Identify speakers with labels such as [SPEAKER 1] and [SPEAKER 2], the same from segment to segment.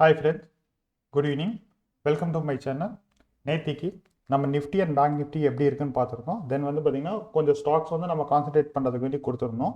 [SPEAKER 1] Hi friends, good evening. Welcome to my channel. நேத்திக்கு நம்ம Nifty and bank Nifty எப்படி இருக்குன்னு பார்த்துருக்கோம். தென் வந்து பார்த்தீங்கன்னா கொஞ்சம் ஸ்டாக்ஸ் வந்து நம்ம கான்சன்ட்ரேட் பண்ணுறதுக்கு வேண்டி கொடுத்துருந்தோம்.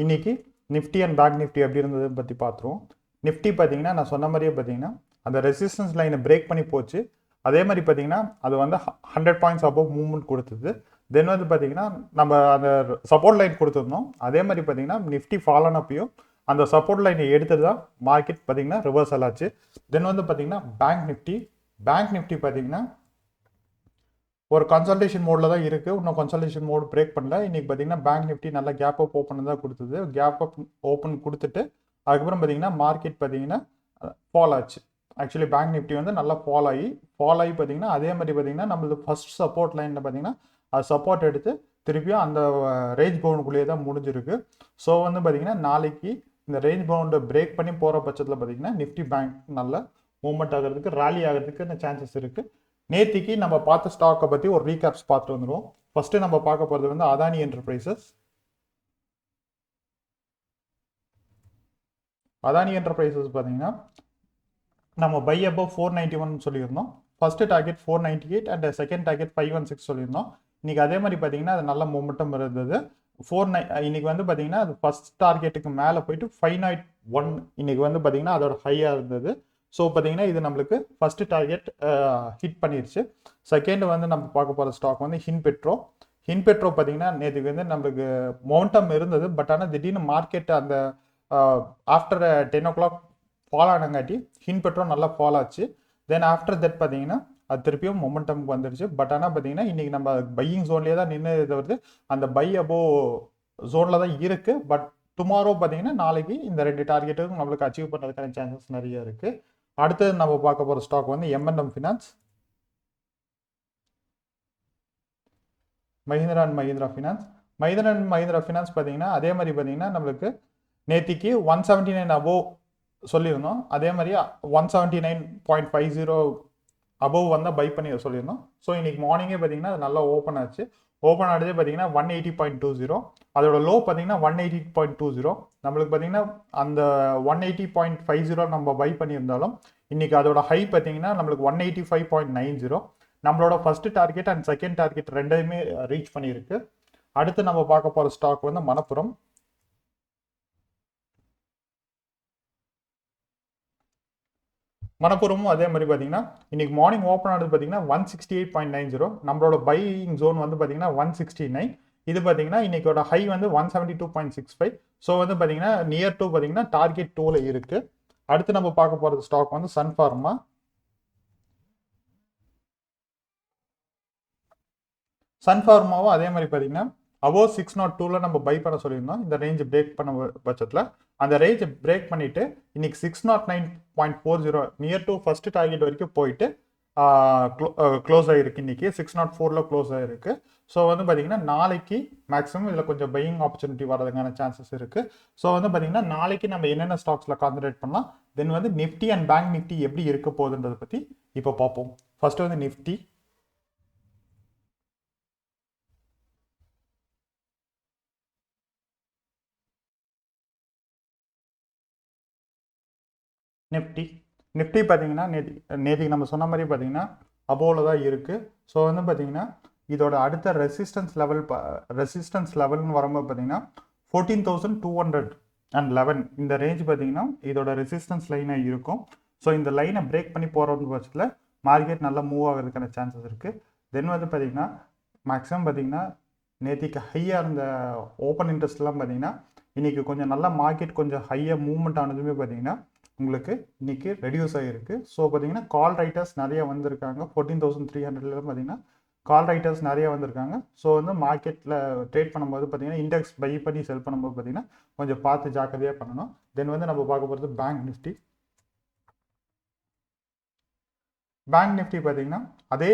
[SPEAKER 1] இன்னைக்கு நிஃப்டி அண்ட் பேங்க் நிஃப்டி எப்படி இருந்ததுன்னு பற்றி பார்த்துருவோம். நிஃப்டி பார்த்தீங்கன்னா நான் சொன்ன மாதிரியே பார்த்தீங்கன்னா அந்த ரெசிஸ்டன்ஸ் லைனை பிரேக் பண்ணி போச்சு. அதே மாதிரி பார்த்தீங்கன்னா அது வந்து 100 பாயிண்ட்ஸ் அபவ் மூவ்மெண்ட் கொடுத்தது. தென் வந்து பார்த்தீங்கன்னா நம்ம அந்த சப்போர்ட் லைன் கொடுத்துருந்தோம். அதே மாதிரி பார்த்தீங்கன்னா நிஃப்டி ஃபால் ஆனப்பையும் அந்த சப்போர்ட் லைனை எடுத்துட்டு தான் மார்க்கெட் பார்த்தீங்கன்னா ரிவர்சல் ஆச்சு. தென் வந்து பார்த்தீங்கன்னா பேங்க் நிஃப்டி பார்த்தீங்கன்னா ஒரு கன்சல்டேஷன் மோடில் தான் இருக்குது. இன்னும் கன்சல்டேஷன் மோடு பிரேக் பண்ணல. இன்னைக்கு பார்த்தீங்கன்னா பேங்க் நிஃப்டி நல்லா கேப் அப் ஓப்பன் தான் கொடுத்தது. கேப் அப் ஓப்பன் கொடுத்துட்டு அதுக்கப்புறம் பார்த்தீங்கன்னா மார்க்கெட் பார்த்தீங்கன்னா ஃபால் ஆச்சு. ஆக்சுவலி பேங்க் நிஃப்டி வந்து நல்லா ஃபால் ஆகி பார்த்தீங்கன்னா அதே மாதிரி பார்த்தீங்கன்னா நம்மளுக்கு ஃபர்ஸ்ட் சப்போர்ட் லைனில் பார்த்தீங்கன்னா அது சப்போர்ட் எடுத்து திருப்பியும் அந்த ரேஞ்ச் பவுண்டுக்குள்ளேயே தான் முடிஞ்சிருக்கு. ஸோ வந்து பார்த்தீங்கன்னா நாளைக்கு இந்த ரேஞ்ச் பவுண்டை பிரேக் பண்ணி போகிற பட்சத்தில் பார்த்தீங்கன்னா நிஃப்டி பேங்க் நல்ல மூவ்மெண்ட் ஆகிறதுக்கு ராலி ஆகிறதுக்கு சான்சஸ் இருக்குது. நேத்திக்கு நம்ம பார்த்த ஸ்டாக்கை பற்றி ஒரு ரீகேப்ஸ் பார்த்துட்டு வந்துடுவோம். ஃபர்ஸ்ட்டு நம்ம பார்க்க போகிறது வந்து அதானி என்டர்பிரைசஸ். அதானி என்டர்பிரைசஸ் பார்த்தீங்கன்னா நம்ம பை அபவ் 491 சொல்லியிருந்தோம். First target 498 and second target 516 சொல்லியிருந்தோம். இன்னைக்கு அதே மாதிரி பார்த்தீங்கன்னா அது நல்ல மூமெண்டம் இருந்தது. இன்னைக்கு வந்து பார்த்தீங்கன்னா அது ஃபர்ஸ்ட் டார்கெட்டுக்கு மேலே போயிட்டு 501 இன்னைக்கு வந்து பார்த்தீங்கன்னா அதோட ஹையாக இருந்தது. ஸோ பார்த்தீங்கன்னா இது நம்மளுக்கு ஃபர்ஸ்ட் டார்கெட் ஹிட் பண்ணிருச்சு. செகண்ட் வந்து நம்ம பார்க்க போகிற ஸ்டாக் வந்து ஹின்பெட்ரோ பார்த்தீங்கன்னா நேற்றுக்கு வந்து நம்மளுக்கு மொமெண்டம் இருந்தது. பட் ஆனால் திடீர்னு மார்க்கெட் அந்த ஆஃப்டர் 10 o'clock ஃபால் ஆனங்காட்டி ஹின்பெட்ரோ நல்லா ஃபால் ஆச்சு. தென் ஆஃப்டர் தட் பார்த்தீங்கன்னா அது திருப்பியும் மொமெண்டம்க்கு வந்துருச்சு. பட் ஆனால் பார்த்தீங்கன்னா இன்னைக்கு நம்ம பையிங் ஜோன்லேயே தான் நின்று வருது. அந்த பை அபோ ஜோனில் தான் இருக்கு. பட் டுமாரோ பார்த்தீங்கன்னா நாளைக்கு இந்த ரெண்டு டார்கெட்டும் நம்மளுக்கு அச்சீவ் பண்ணுறதுக்கான சான்சஸ் நிறைய இருக்கு. அடுத்தது நம்ம பார்க்க போகிற ஸ்டாக் வந்து M&M finance. Mahindra and Mahindra finance பார்த்தீங்கன்னா அதே மாதிரி பார்த்தீங்கன்னா நம்மளுக்கு நேத்திக்கு 179 அபோவ் சொல்லியிருந்தோம். அதே மாதிரி 179.50 அபவ் வந்தால் பை பண்ணி சொல்லியிருந்தோம். ஸோ இன்னைக்கு மார்னிங்கே பார்த்தீங்கன்னா அது நல்லா ஓப்பன் ஆச்சு. ஓப்பன் ஆனதே பார்த்தீங்கன்னா 180.20. அதோட லோ பார்த்தீங்கன்னா 180.20. நம்மளுக்கு பார்த்தீங்கன்னா அந்த 180.50 நம்ம பை பண்ணியிருந்தாலும் இன்னைக்கு அதோட ஹை பார்த்தீங்கன்னா நம்மளுக்கு 185.90. நம்மளோட first target and second target ரெண்டையுமே ரீச் பண்ணியிருக்கு. அடுத்து நம்ம பார்க்க போகிற ஸ்டாக் வந்து மணப்புரமும் அதே மாதிரி பார்த்தீங்கன்னா இன்னைக்கு மார்னிங் ஓப்பன் ஆனது பார்த்தீங்கன்னா 168.90. நம்மளோட பையிங் ஜோன் வந்து பார்த்தீங்கன்னா 169. இது பார்த்தீங்கன்னா இன்னைக்கோட ஹை வந்து 172.65. ஸோ வந்து பார்த்தீங்கன்னா நியர் டு பார்த்தீங்கன்னா டார்கெட் 2ல இருக்கு. அடுத்து நம்ம பார்க்க போகிறது ஸ்டாக் வந்து சன்ஃபார்மாவும் அதே மாதிரி பார்த்தீங்கன்னா அபோவ் 602 நம்ம பை பண்ண சொல்லியிருந்தோம். இந்த ரேஞ்ச் பிரேக் பண்ண பட்சத்தில் அந்த ரேஞ்சை பிரேக் பண்ணிட்டு இன்னைக்கு 609.40 நியர் டு ஃபர்ஸ்ட் டார்கெட் வரைக்கும் போயிட்டு க்ளோஸ் ஆகிருக்கு. இன்னைக்கு 604 க்ளோஸ் ஆகிருக்கு. ஸோ வந்து பார்த்தீங்கன்னா நாளைக்கு மேக்ஸிமம் இதில் கொஞ்சம் பையிங் ஆப்பர்ச்சுனிட்டி வரதுக்கான சான்சஸ் இருக்கு. ஸோ வந்து பார்த்தீங்கன்னா நாளைக்கு நம்ம என்னென்ன ஸ்டாக்ஸில் கான்சன்ட்ரேட் பண்ணலாம். தென் வந்து நிஃப்டி அண்ட் பேங்க் நிஃப்டி எப்படி இருக்க போகுதுன்றதை பற்றி இப்போ பார்ப்போம். ஃபர்ஸ்ட் வந்து நிஃப்டி பார்த்தீங்கன்னா நேற்றுக்கு நம்ம சொன்ன மாதிரி பார்த்தீங்கன்னா அபோவில் தான் இருக்குது. ஸோ வந்து பார்த்தீங்கன்னா இதோட அடுத்த ரெசிஸ்டன்ஸ் லெவல்னு வரும்போது பார்த்தீங்கன்னா 14,211 இந்த ரேஞ்ச் பார்த்தீங்கன்னா இதோட ரெசிஸ்டன்ஸ் லைனாக இருக்கும். ஸோ இந்த லைனை பிரேக் பண்ணி போகிற பட்சத்தில் மார்க்கெட் நல்லா மூவ் ஆகிறதுக்கான சான்சஸ் இருக்குது. தென் வந்து பார்த்தீங்கன்னா மேக்ஸிமம் பார்த்தீங்கன்னா நேற்றுக்கு ஹையாக இருந்த ஓப்பன் இன்ட்ரெஸ்ட்லாம் பார்த்தீங்கன்னா இன்னைக்கு கொஞ்சம் நல்லா மார்க்கெட் கொஞ்சம் ஹையாக மூவ்மெண்ட் ஆனதுமே பார்த்தீங்கன்னா உங்களுக்கு இன்னைக்கு ரெடியூஸ் ஆகிருக்கு. ஸோ பார்த்தீங்கன்னா கால் ரைட்டர்ஸ் நிறைய வந்திருக்காங்க. 14,300 பார்த்தீங்கன்னா கால் ரைட்டர்ஸ் நிறைய வந்திருக்காங்க. ஸோ வந்து மார்க்கெட்டில் ட்ரேட் பண்ணும்போது பார்த்தீங்கன்னா இண்டெக்ஸ் பை பண்ணி செல் பண்ணும்போது பார்த்தீங்கன்னா கொஞ்சம் பார்த்து ஜாக்கிரதையாக பண்ணணும். தென் வந்து நம்ம பார்க்க போகிறது பேங்க் நிஃப்டி பார்த்தீங்கன்னா அதே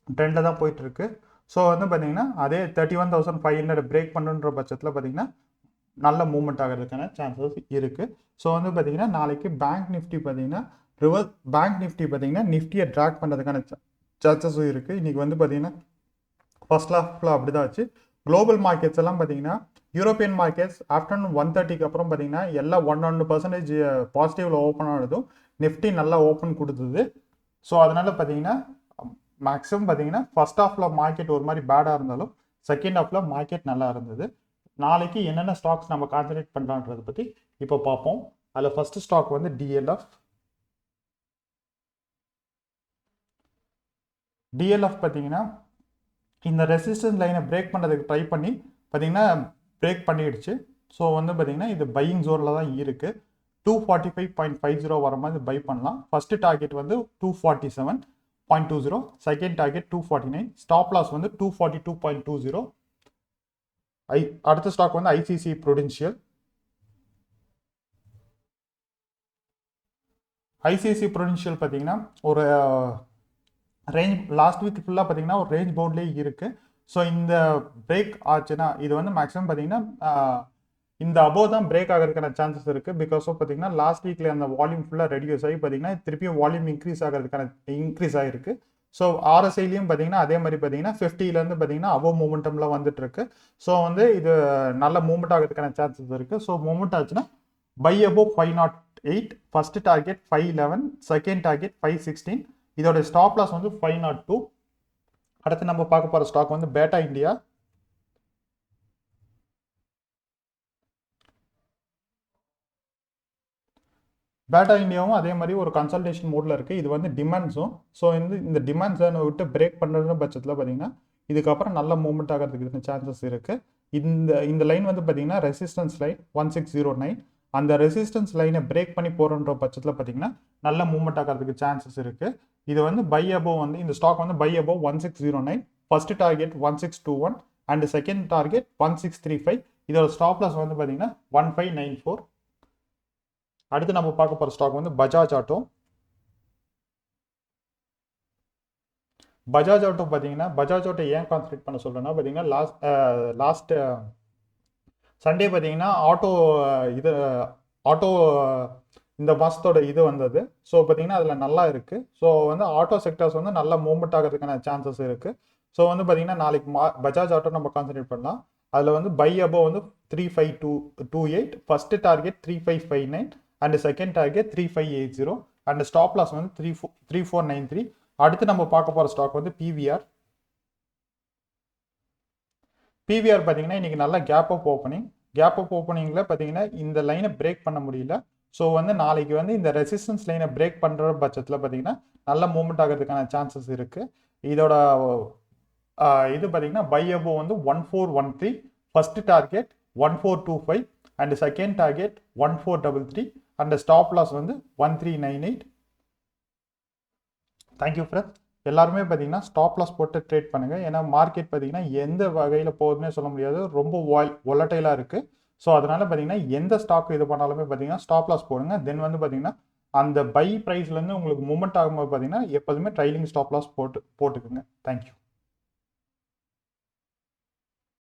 [SPEAKER 1] ட்ரெண்டில் தான் போயிட்டு இருக்கு. ஸோ வந்து பார்த்தீங்கன்னா அதே 31,500 பிரேக் பண்ணுன்ற பட்சத்தில் பார்த்தீங்கன்னா நல்ல மூவ்மெண்ட் ஆகிறதுக்கான சான்சஸ் இருக்குது. ஸோ வந்து பார்த்தீங்கன்னா நாளைக்கு பேங்க் நிஃப்டி பார்த்தீங்கன்னா நிஃப்டியை ட்ராக் பண்ணுறதுக்கான சான்சஸும் இருக்குது. இன்றைக்கி வந்து பார்த்தீங்கன்னா ஃபர்ஸ்ட் ஹாஃபில் அப்படி தான் ஆச்சு. குளோபல் மார்க்கெட்ஸ் எல்லாம் பார்த்தீங்கன்னா யூரோப்பியன் மார்க்கெட்ஸ் ஆஃப்டர்நூன் 1:30க்கு அப்புறம் பார்த்தீங்கன்னா எல்லாம் 1% பாசிட்டிவ்ல ஓப்பன் ஆனதும் நிஃப்டி நல்லா ஓப்பன் கொடுத்தது. ஸோ அதனால பார்த்தீங்கன்னா மேக்ஸிமம் பார்த்தீங்கன்னா ஃபர்ஸ்ட் ஹாஃப்ல மார்க்கெட் ஒரு மாதிரி பேடாக இருந்தாலும் செகண்ட் ஹாஃப்ல மார்க்கெட் நல்லா இருந்தது. நாளைக்கு என்னென்ன ஸ்டாக்ஸ் நம்ம கான்சன்ட்ரேட் பண்ணலான்றதை பற்றி இப்போ பார்ப்போம். அதில் ஃபர்ஸ்ட் ஸ்டாக் வந்து டிஎல்எஃப். பார்த்தீங்கன்னா இந்த ரெசிஸ்டன்ஸ் லைனை பிரேக் பண்ணுறதுக்கு ட்ரை பண்ணி பார்த்தீங்கன்னா பிரேக் பண்ணிடுச்சு. ஸோ வந்து பார்த்தீங்கன்னா இது பையிங் ஜோனில் தான் இருக்குது. 245.50 வர மாதிரி பை பண்ணலாம். ஃபர்ஸ்ட் டார்கெட் வந்து 247.20, செகண்ட் டார்கெட் 249, ஸ்டாப் லாஸ் வந்து 242.20. அடுத்த ஸ்டாக் வந்து ஐசிசி ப்ரூடென்ஷியல். பார்த்தீங்கன்னா ஒரு ரேஞ்ச் லாஸ்ட் வீக் ஃபுல்லாக பார்த்தீங்கன்னா ஒரு ரேஞ்ச் பவுண்ட்லேயே இருக்குது. ஸோ இந்த பிரேக் ஆச்சுன்னா இது வந்து மேக்ஸிமம் பார்த்தீங்கன்னா இந்த அபோவ் தான் பிரேக் ஆகிறதுக்கான சான்சஸ் இருக்குது. பிகாஸ் ஆஃப் பார்த்தீங்கன்னா லாஸ்ட் வீக்கில் அந்த வால்யூம் ஃபுல்லாக ரெடியூஸ் ஆகி பார்த்தீங்கன்னா திருப்பியும் வால்யூம் இன்க்ரீஸ் ஆகிருக்கு. ஸோ ஆர்எஸ்ஐலையும் பார்த்தீங்கன்னா அதே மாதிரி பார்த்தீங்கன்னா 50லேருந்து பார்த்தீங்கன்னா அபோவ் மூமெண்டம்லாம் வந்துட்டு இருக்கு. ஸோ வந்து இது நல்ல மூவ்மெண்ட் ஆகிறதுக்கான சான்சஸ் இருக்குது. ஸோ மூவ்மெண்ட் ஆச்சுன்னா by above 508, first target 511, second target 516. இதோட ஸ்டாப் லாஸ் வந்து 502. அடுத்து நம்ம பார்க்க போகிற ஸ்டாக் வந்து பேட்டா இந்தியா. இந்தியாவும் அதே மாதிரி ஒரு கன்சல்டேஷன் மோட்ல இருக்குது. இது வந்து டிமாண்ட் ஜோன். ஸோ இந்த டிமாண்ட் ஜோனை விட்டு பிரேக் பண்ணுறது பட்சத்தில் பார்த்தீங்கன்னா இதுக்கப்புறம் நல்ல மூவ்மெண்ட் ஆகிறதுக்கு சான்சஸ் இருக்குது. இந்த லைன் வந்து பார்த்தீங்கன்னா ரெசிஸ்டன்ஸ் லைன் 1609. அந்த ரெசிஸ்டன்ஸ் லைனை பிரேக் பண்ணி போகிறன்ற பட்சத்தில் பார்த்தீங்கன்னா நல்ல மூவ்மெண்ட் ஆகிறதுக்கு சான்சஸ் இருக்குது. இது வந்து பை அபோவ் வந்து இந்த ஸ்டாக் வந்து by above 1609, first target 1621 and second target 1635. இதோட ஸ்டாப் லாஸ் வந்து பார்த்தீங்கன்னா 1594. அடுத்து நம்ம பார்க்க போகிற ஸ்டாக் வந்து பஜாஜ் ஆட்டோ. பார்த்தீங்கன்னா பஜாஜ் ஆட்டோ ஏன் கான்சன்ட்ரேட் பண்ண சொல்கிறேன்னா பார்த்தீங்கன்னா லாஸ்ட் சண்டே பார்த்தீங்கன்னா ஆட்டோ இந்த மாதத்தோட இது வந்தது. ஸோ பார்த்தீங்கன்னா அதில் நல்லா இருக்குது. ஸோ வந்து ஆட்டோ செக்டர்ஸ் வந்து நல்லா மூவ்மெண்ட் ஆகிறதுக்கான சான்சஸ் இருக்குது. ஸோ வந்து பார்த்தீங்கன்னா நாளைக்கு பஜாஜ் ஆட்டோ நம்ம கான்சன்ட்ரேட் பண்ணலாம். அதில் வந்து பை அபோவ் வந்து 3528, first target 3559 and second target 3580 and stop loss வந்து 3493. அடுத்து நம்ம பார்க்க போகிற ஸ்டாக் வந்து பிவிஆர். பார்த்தீங்கன்னா இன்னைக்கு நல்ல கேப் அப் ஓப்பனிங்கில் பார்த்தீங்கன்னா இந்த லைனை பிரேக் பண்ண முடியல. ஸோ வந்து நாளைக்கு வந்து இந்த ரெசிஸ்டன்ஸ் லைனை பிரேக் பண்ணுற பட்சத்தில் பார்த்தீங்கன்னா நல்ல மூவ்மெண்ட் ஆகிறதுக்கான சான்சஸ் இருக்குது. இதோட இது பார்த்தீங்கன்னா பை அபோவ் வந்து 1413, first target 1425 and second target 1433 and stop loss வந்து 1398. Thank you friends. எல்லாருமே பார்த்தீங்கன்னா ஸ்டாப் லாஸ் போட்டு ட்ரேட் பண்ணுங்கள். ஏன்னா மார்க்கெட் பார்த்தீங்கன்னா எந்த வகையில் போகுதுன்னே சொல்ல முடியாது. ரொம்ப வொலட்டைலாக இருக்குது. ஸோ அதனால பார்த்தீங்கன்னா எந்த ஸ்டாக் இது பண்ணாலுமே பார்த்தீங்கன்னா ஸ்டாப் லாஸ் போடுங்க. தென் வந்து பார்த்தீங்கன்னா அந்த பை ப்ரைஸ்லேருந்து உங்களுக்கு மூவ்மெண்ட் ஆகும்போது பார்த்தீங்கன்னா எப்போதுமே ட்ரைலிங் ஸ்டாப் லாஸ் போட்டுக்குங்க. தேங்க்யூ.